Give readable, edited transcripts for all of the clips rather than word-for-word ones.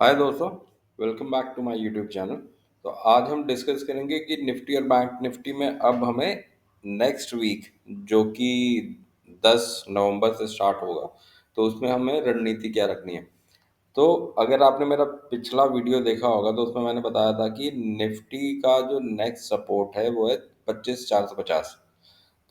हाय दोस्तों, welcome back to my YouTube channel. तो आज हम डिस्कस करेंगे कि निफ्टी और बैंक निफ्टी में अब हमें नेक्स्ट वीक, जो कि 10 नवंबर से स्टार्ट होगा, तो उसमें हमें रणनीति क्या रखनी है। तो अगर आपने मेरा पिछला वीडियो देखा होगा तो उसमें मैंने बताया था कि निफ्टी का जो नेक्स्ट सपोर्ट है वो है 25,450।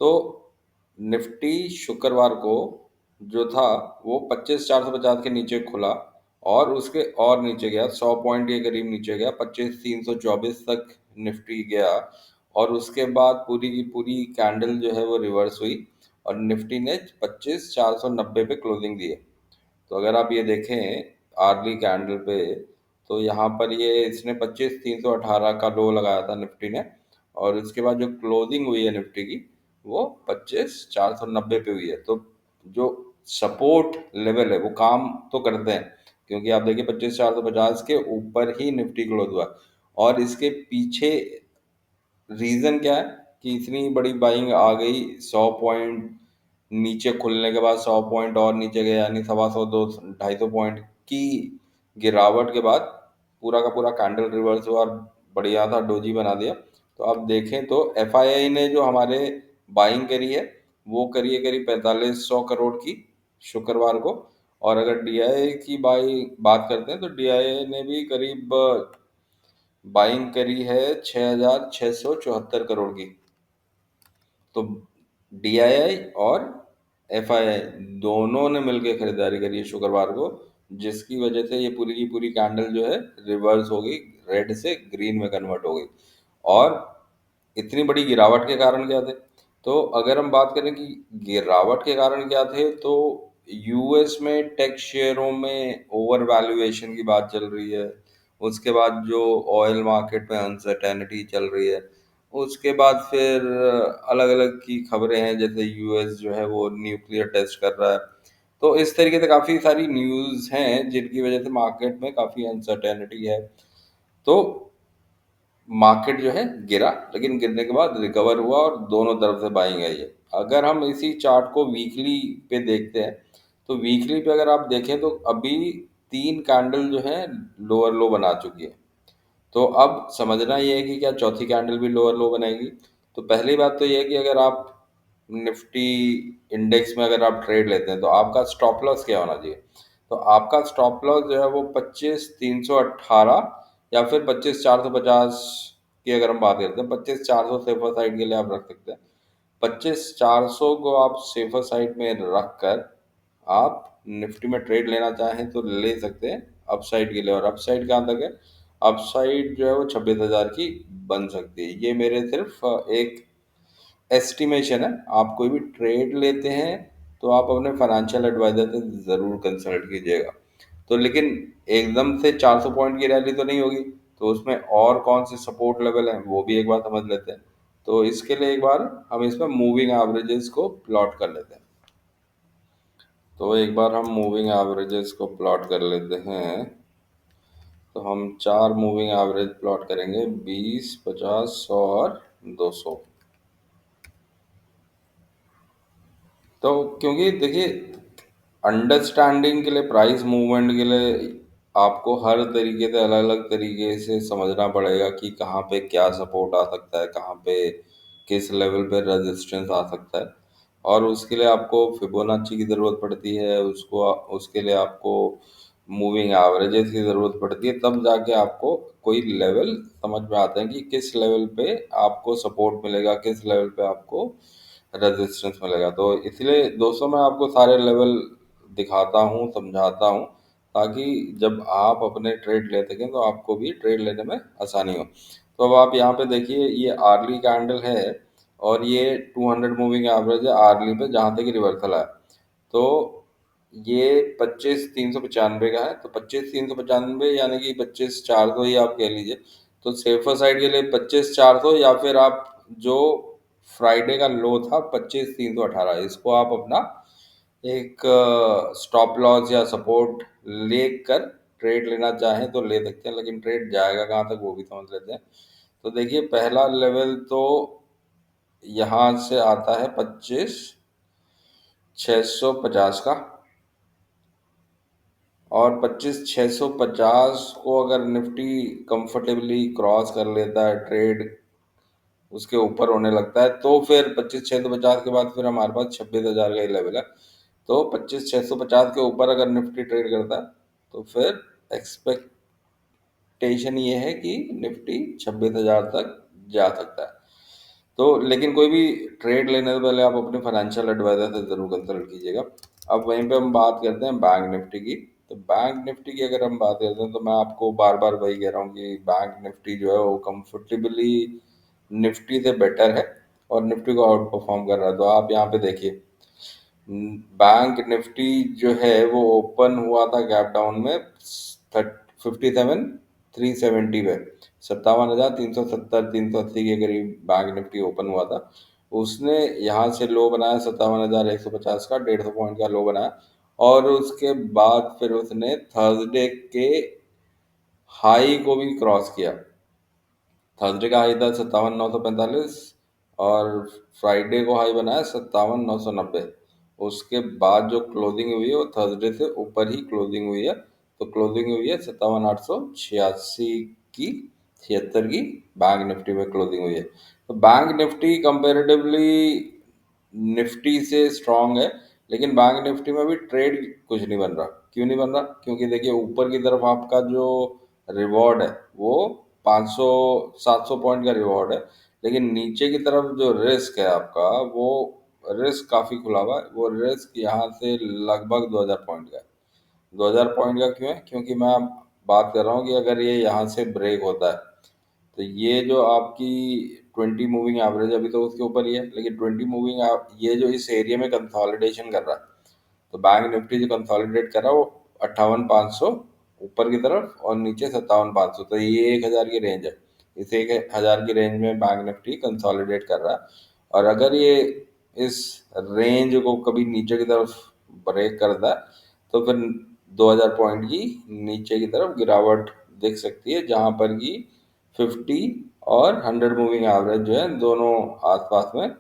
तो निफ्टी शुक्रवार को जो था वो 25,450 के नीचे खुला और उसके और नीचे गया, 100 पॉइंट के करीब नीचे गया, 25,324 तक निफ्टी गया। और उसके बाद पूरी की पूरी कैंडल जो है वो रिवर्स हुई और निफ्टी ने 25,490 पे क्लोजिंग दी है। तो अगर आप ये देखें आर्ली कैंडल पे, तो यहाँ पर ये इसने 25,318 का लो लगाया था निफ्टी ने। और उसके बाद जो क्लोजिंग हुई है निफ्टी की वो 25,490 पे हुई है। तो जो सपोर्ट लेवल है वो काम तो करते हैं, क्योंकि आप देखिए 25,450 के ऊपर ही निफ्टी क्लोज हुआ। और इसके पीछे रीजन क्या है कि इतनी बड़ी बाइंग आ गई। 100 पॉइंट नीचे खुलने के बाद 100 पॉइंट और नीचे गए, यानी 125 दो 250 पॉइंट की गिरावट के बाद पूरा का पूरा कैंडल रिवर्स हुआ और बढ़िया था, डोजी बना दिया। तो अब देखें तो एफआईआई ने जो हमारे बाइंग करी है वो करी है करीब 4500 करोड़ की शुक्रवार को। और अगर डीआईए की बात करते हैं तो डीआईए ने भी करीब बाइंग करी है 6,674 करोड़ की। तो डीआईआई और एफआईआई दोनों ने मिलकर खरीदारी करी है शुक्रवार को, जिसकी वजह से ये पूरी की पूरी कैंडल जो है रिवर्स हो गई, रेड से ग्रीन में कन्वर्ट हो गई। और इतनी बड़ी गिरावट के कारण क्या थे? तो अगर हम बात करें कि गिरावट के कारण क्या थे, तो यूएस में टेक शेयरों में ओवर वैल्यूएशन की बात चल रही है। उसके बाद जो ऑयल मार्केट में अनसर्टेनिटी चल रही है। उसके बाद फिर अलग अलग की खबरें हैं, जैसे यूएस जो है वो न्यूक्लियर टेस्ट कर रहा है। तो इस तरीके से काफ़ी सारी न्यूज़ हैं जिनकी वजह से मार्केट में काफ़ी अनसर्टेनिटी है। तो मार्केट जो है गिरा, लेकिन गिरने के बाद रिकवर हुआ और दोनों तरफ से बाइंग आई है। अगर हम इसी चार्ट को वीकली पे देखते हैं, तो वीकली पे अगर आप देखें तो अभी 3 कैंडल जो है लोअर लो बना चुकी है। तो अब समझना ये है कि क्या चौथी कैंडल भी लोअर लो बनाएगी। तो पहली बात तो ये है कि अगर आप निफ्टी इंडेक्स में अगर आप ट्रेड लेते हैं तो आपका स्टॉप लॉस क्या होना चाहिए। तो आपका स्टॉप लॉस जो है वो 25,318 या फिर 25,450 की अगर हम बात करते हैं। 25,400 सेफर साइड के लिए आप रख सकते हैं। 25,400 को आप सेफर साइड में रख कर आप निफ्टी में ट्रेड लेना चाहें तो ले सकते हैं अपसाइड के लिए। और अपसाइड कहाँ तक है? अपसाइड जो है वो 26,000 की बन सकती है। ये मेरे सिर्फ एक एस्टिमेशन है। आप कोई भी ट्रेड लेते हैं तो आप अपने फाइनेंशियल एडवाइजर से ज़रूर कंसल्ट कीजिएगा। तो लेकिन एकदम से 400 पॉइंट की रैली तो नहीं होगी, तो उसमें और कौन से सपोर्ट लेवल हैं वो भी एक बार समझ लेते हैं। तो इसके लिए एक बार हम इसमें मूविंग एवरेजेस को प्लॉट कर लेते हैं। तो एक बार हम मूविंग एवरेजेस को प्लॉट कर लेते हैं। तो हम 4 मूविंग एवरेज प्लॉट करेंगे, 20, 50, 100 और 200। तो क्योंकि देखिए, अंडरस्टैंडिंग के लिए, प्राइस मूवमेंट के लिए आपको हर तरीके से अलग अलग तरीके से समझना पड़ेगा कि कहाँ पे क्या सपोर्ट आ सकता है, कहाँ पे किस लेवल पे रेजिस्टेंस आ सकता है। और उसके लिए आपको फिबोनाची की ज़रूरत पड़ती है, उसको उसके लिए आपको मूविंग एवरेजेस की ज़रूरत पड़ती है। तब जाके आपको कोई लेवल समझ में आता है कि किस लेवल पे आपको सपोर्ट मिलेगा, किस लेवल पे आपको रेजिस्टेंस मिलेगा। तो इसलिए दोस्तों मैं आपको सारे लेवल दिखाता हूँ, समझाता हूँ, ताकि जब आप अपने ट्रेड ले सकें तो आपको भी ट्रेड लेने में आसानी हो। तो अब आप यहाँ पे देखिए, ये आर्ली कैंडल है और ये 200 मूविंग एवरेज है आर्ली पे, जहाँ तक रिवर्सल है। तो ये 25,395 का है। तो 25,395 यानी कि 25,400 ही आप कह लीजिए। तो सेफर साइड के लिए 25,400, या फिर आप जो फ्राइडे का लो था 25,318, इसको आप अपना एक स्टॉप लॉस या सपोर्ट लेकर ट्रेड लेना चाहें तो ले सकते हैं। लेकिन ट्रेड जाएगा कहाँ तक वो भी समझ लेते हैं। तो देखिए, पहला लेवल तो यहाँ से आता है 25,650 का। और 25,650 को अगर निफ्टी कंफर्टेबली क्रॉस कर लेता है, ट्रेड उसके ऊपर होने लगता है, तो फिर 25,650 के बाद फिर हमारे पास 26,000 का ही लेवल है। तो 25,650 के ऊपर अगर निफ्टी ट्रेड करता है तो फिर एक्सपेक्टेशन ये है कि निफ्टी 26,000 तक जा सकता है। तो लेकिन कोई भी ट्रेड लेने से पहले आप अपने फाइनेंशियल एडवाइजर से ज़रूर कंसल्ट कीजिएगा। अब वहीं पे हम बात करते हैं बैंक निफ्टी की। तो बैंक निफ्टी की अगर हम बात करते हैं तो मैं आपको बार बार वही कह रहा हूँ कि बैंक निफ्टी जो है वो कंफर्टेबली निफ्टी से बेटर है और निफ्टी को आउट परफॉर्म कर रहा है। तो आप यहाँ पे देखिए, बैंक निफ्टी जो है वो ओपन हुआ था गैप डाउन में 57,370 पे, 57,370 के करीब बैंक निफ्टी ओपन हुआ था। उसने यहाँ से लो बनाया 57,150 का, 150 पॉइंट का लो बनाया, और उसके बाद फिर उसने थर्सडे के हाई को भी क्रॉस किया। थर्सडे का हाई था 57,945, और फ्राइडे को हाई बनाया 57,990। उसके बाद जो क्लोजिंग हुई है वो थर्सडे से ऊपर ही क्लोजिंग हुई है। तो क्लोजिंग हुई है 57,886 की, 76 की बैंक निफ्टी में क्लोजिंग हुई है। तो बैंक निफ्टी कंपेरेटिवली निफ्टी से स्ट्रांग है, लेकिन बैंक निफ्टी में भी ट्रेड कुछ नहीं बन रहा। क्यों नहीं बन रहा? क्योंकि देखिए, ऊपर की तरफ आपका जो रिवॉर्ड है वो 500 700 पॉइंट का रिवॉर्ड है, लेकिन नीचे की तरफ जो रिस्क है आपका, वो रिस्क काफ़ी खुला हुआ है। वो रिस्क यहाँ से लगभग 2000 पॉइंट का है। 2000 पॉइंट का क्यों है? क्योंकि मैं बात कर रहा हूँ कि अगर ये यहाँ से ब्रेक होता है तो ये जो आपकी 20 मूविंग एवरेज, अभी तो उसके ऊपर ही है, लेकिन 20 मूविंग ये जो इस एरिया में कंसोलिडेशन कर रहा है, तो बैंक निफ्टी जो कंसोलिडेट कर रहा है वो 58,500 ऊपर की तरफ और नीचे 57,500, तो ये 1,000 की रेंज है। इस 1,000 की रेंज में बैंक निफ्टी कंसोलिडेट कर रहा है, और अगर ये इस रेंज को कभी नीचे की तरफ ब्रेक करता है तो फिर 2,000 पॉइंट की नीचे की तरफ गिरावट दिख सकती है, जहां पर की 50 और 100 मूविंग एवरेज जो है दोनों आसपास में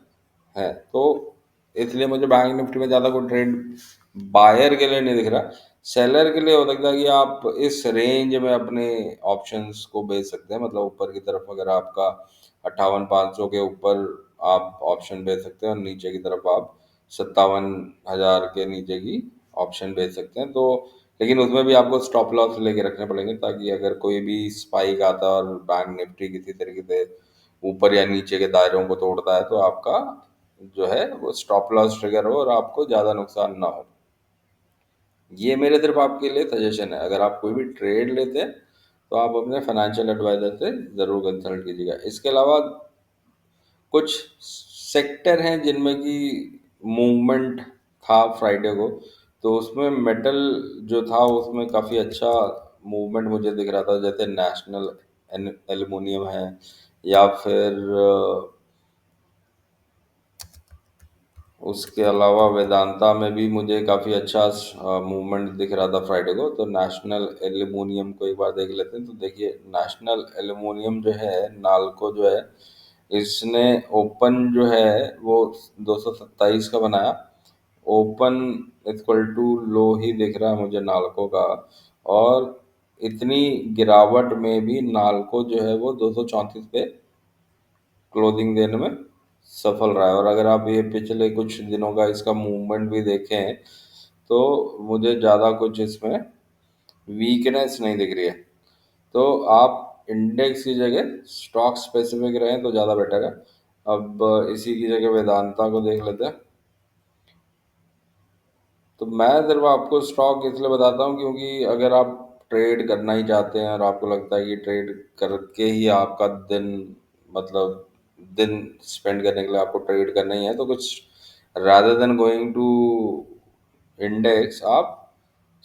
है। तो इसलिए मुझे बैंक निफ्टी में ज़्यादा कोई ट्रेंड बायर के लिए नहीं दिख रहा। सेलर के लिए हो सकता है कि आप इस रेंज में अपने ऑप्शंस को बेच सकते हैं, मतलब ऊपर की तरफ अगर आपका 58,500 के ऊपर आप ऑप्शन बेच सकते हैं, और नीचे की तरफ आप 57,000 के नीचे की ऑप्शन बेच सकते हैं। तो लेकिन उसमें भी आपको स्टॉप लॉस लेके रखने पड़ेंगे, ताकि अगर कोई भी स्पाइक आता है और बैंक निफ्टी किसी तरीके से ऊपर या नीचे के दायरों को तोड़ता है, तो आपका जो है वो स्टॉप लॉस ट्रिगर हो और आपको ज़्यादा नुकसान ना हो। ये मेरे तरफ आपके लिए सजेशन है। अगर आप कोई भी ट्रेड लेते हैं तो आप अपने फाइनेंशियल एडवाइजर से ज़रूर कंसल्ट कीजिएगा। इसके अलावा कुछ सेक्टर हैं जिनमें कि मूवमेंट था फ्राइडे को, तो उसमें मेटल जो था उसमें काफ़ी अच्छा मूवमेंट मुझे दिख रहा था, जैसे नेशनल एल्युमिनियम है, या फिर उसके अलावा वेदांता में भी मुझे काफ़ी अच्छा मूवमेंट दिख रहा था फ्राइडे को। तो नेशनल एल्युमिनियम को एक बार देख लेते हैं। तो देखिए, नेशनल एल्युमिनियम जो है, नालको जो है, इसने ओपन जो है वो 227 का बनाया। ओपन इक्वल टू लो ही दिख रहा है मुझे नालको का, और इतनी गिरावट में भी नालको जो है वो 234 पे क्लोजिंग देने में सफल रहा है। और अगर आप ये पिछले कुछ दिनों का इसका मूवमेंट भी देखें तो मुझे ज़्यादा कुछ इसमें वीकनेस नहीं दिख रही है। तो आप इंडेक्स की जगह स्टॉक स्पेसिफिक रहें तो ज़्यादा बेटर है। अब इसी की जगह वेदांता को देख लेते हैं। तो मैं सिर्फ आपको स्टॉक इसलिए बताता हूँ क्योंकि अगर आप ट्रेड करना ही चाहते हैं और आपको लगता है कि ट्रेड करके ही आपका दिन, मतलब दिन स्पेंड करने के लिए आपको ट्रेड करना ही है, तो कुछ rather than going to index आप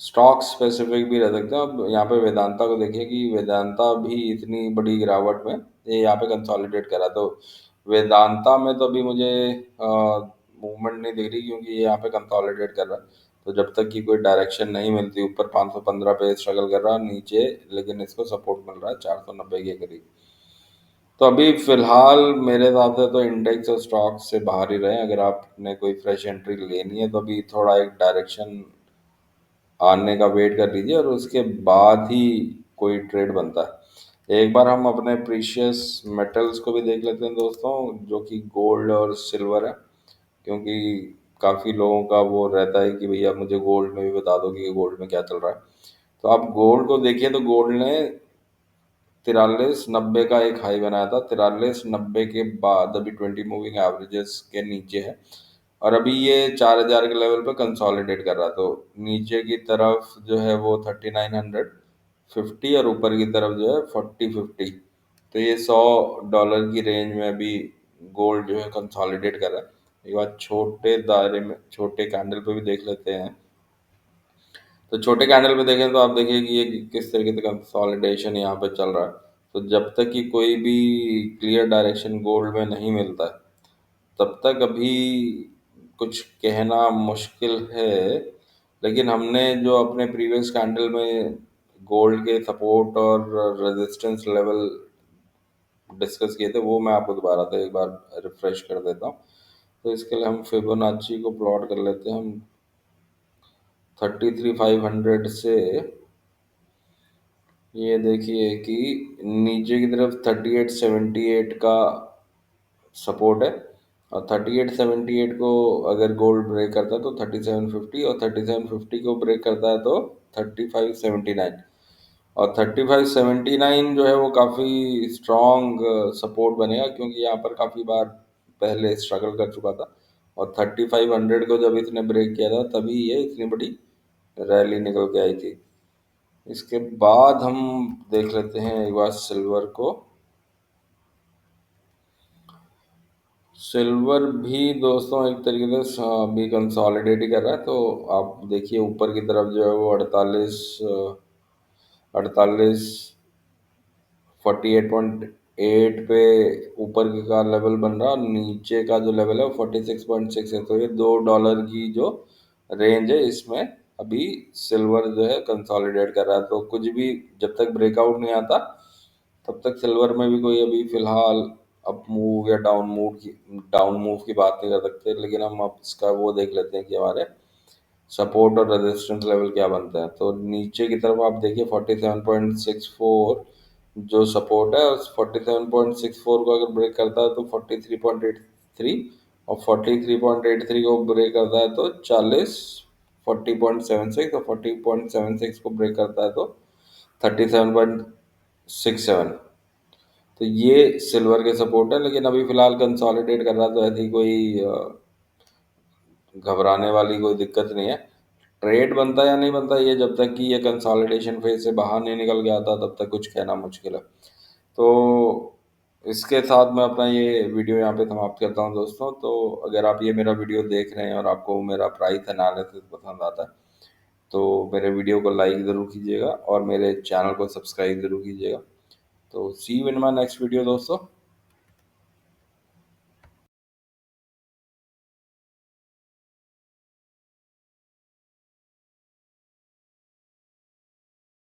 स्टॉक स्पेसिफिक भी रह सकते हैं। अब यहाँ पे वेदांता को देखिए कि वेदांता भी इतनी बड़ी गिरावट में ये यहाँ पे कंसोलिडेट करा, तो वेदांता में तो अभी मुझे मूवमेंट नहीं दिख रही, क्योंकि ये यहाँ पे कंसोलिडेट कर रहा है। तो जब तक कि कोई डायरेक्शन नहीं मिलती, ऊपर 515 पे स्ट्रगल कर रहा है, नीचे लेकिन इसको सपोर्ट मिल रहा है 490 के करीब। तो अभी फिलहाल मेरे हिसाब से तो इंडेक्स और स्टॉक से बाहर ही रहे। अगर आपने कोई फ्रेश एंट्री लेनी है तो अभी थोड़ा एक डायरेक्शन आने का वेट कर लीजिए और उसके बाद ही कोई ट्रेड बनता है। एक बार हम अपने प्रीशियस मेटल्स को भी देख लेते हैं दोस्तों, जो कि गोल्ड और सिल्वर है, क्योंकि काफ़ी लोगों का वो रहता है कि भैया मुझे गोल्ड में भी बता दो कि गोल्ड में क्या चल रहा है। तो आप गोल्ड को देखिए तो गोल्ड ने 4390 का एक हाई बनाया था। 4390 के बाद अभी 20 मूविंग एवरेजेस के नीचे है और अभी ये 4000 के लेवल पे कंसोलिडेट कर रहा है। तो नीचे की तरफ जो है वो 3950 और ऊपर की तरफ जो है 4050। तो ये $100 की रेंज में अभी गोल्ड जो है कंसोलिडेट कर रहा है। एक बार छोटे दायरे में छोटे कैंडल पे भी देख लेते हैं। तो छोटे कैंडल पे देखें तो आप देखिए कि ये किस तरीके से कंसोलिडेशन यहाँ पे चल रहा है। तो जब तक कि कोई भी क्लियर डायरेक्शन गोल्ड में नहीं मिलता है, तब तक अभी कुछ कहना मुश्किल है। लेकिन हमने जो अपने प्रीवियस कैंडल में गोल्ड के सपोर्ट और रेजिस्टेंस लेवल डिस्कस किए थे, वो मैं आपको दोबारा से एक बार रिफ्रेश कर देता हूँ। तो इसके लिए हम फिबोनाची को प्लॉट कर लेते हैं। हम 33,500 से ये देखिए कि नीचे की तरफ 3878 का सपोर्ट है और 3878 को अगर गोल्ड ब्रेक करता है तो 3750, और 3750 को ब्रेक करता है तो 3579। और 3579 जो है वो काफ़ी स्ट्रॉन्ग सपोर्ट बनेगा, क्योंकि यहाँ पर काफ़ी बार पहले स्ट्रगल कर चुका था। और 3500 को जब इसने ब्रेक किया था तभी ये इतनी बड़ी रैली निकल के आई थी। इसके बाद हम देख लेते हैं एक बार सिल्वर को। सिल्वर भी दोस्तों एक तरीके से अभी कंसोलिडेट ही कर रहा है। तो आप देखिए ऊपर की तरफ जो है वो 48 48.8 पे ऊपर का लेवल बन रहा है और नीचे का जो लेवल है वो 46.6 है। तो ये $2 की जो रेंज है इसमें अभी सिल्वर जो है कंसोलिडेट कर रहा है। तो कुछ भी जब तक ब्रेकआउट नहीं आता तब तक सिल्वर में भी कोई अभी फिलहाल अप मूव या डाउन मूव की बात नहीं कर सकते। लेकिन हम अब इसका वो देख लेते हैं कि हमारे सपोर्ट और रेजिस्टेंस लेवल क्या बनता है। तो नीचे की तरफ आप देखिए 47.64 जो सपोर्ट है, उस 47.64 को अगर ब्रेक करता है तो 43.83, और 43.83 को ब्रेक करता है तो 40.76, और 40.76 को ब्रेक करता है तो 37.67। तो ये सिल्वर के सपोर्ट है। लेकिन अभी फिलहाल कंसोलिडेट कर रहा है, तो ऐसी कोई घबराने वाली कोई दिक्कत नहीं है। ट्रेड बनता है या नहीं बनता, ये जब तक कि ये कंसोलिडेशन फेज से बाहर नहीं निकल के आता तब तक कुछ कहना मुश्किल है। तो इसके साथ मैं अपना ये वीडियो यहाँ पे समाप्त करता हूँ दोस्तों। तो अगर आप ये मेरा वीडियो देख रहे हैं और आपको मेरा प्राइस एनालिसिस पसंद आता है तो मेरे वीडियो को लाइक ज़रूर कीजिएगा और मेरे चैनल को सब्सक्राइब ज़रूर कीजिएगा। तो see you in my next video दोस्तों।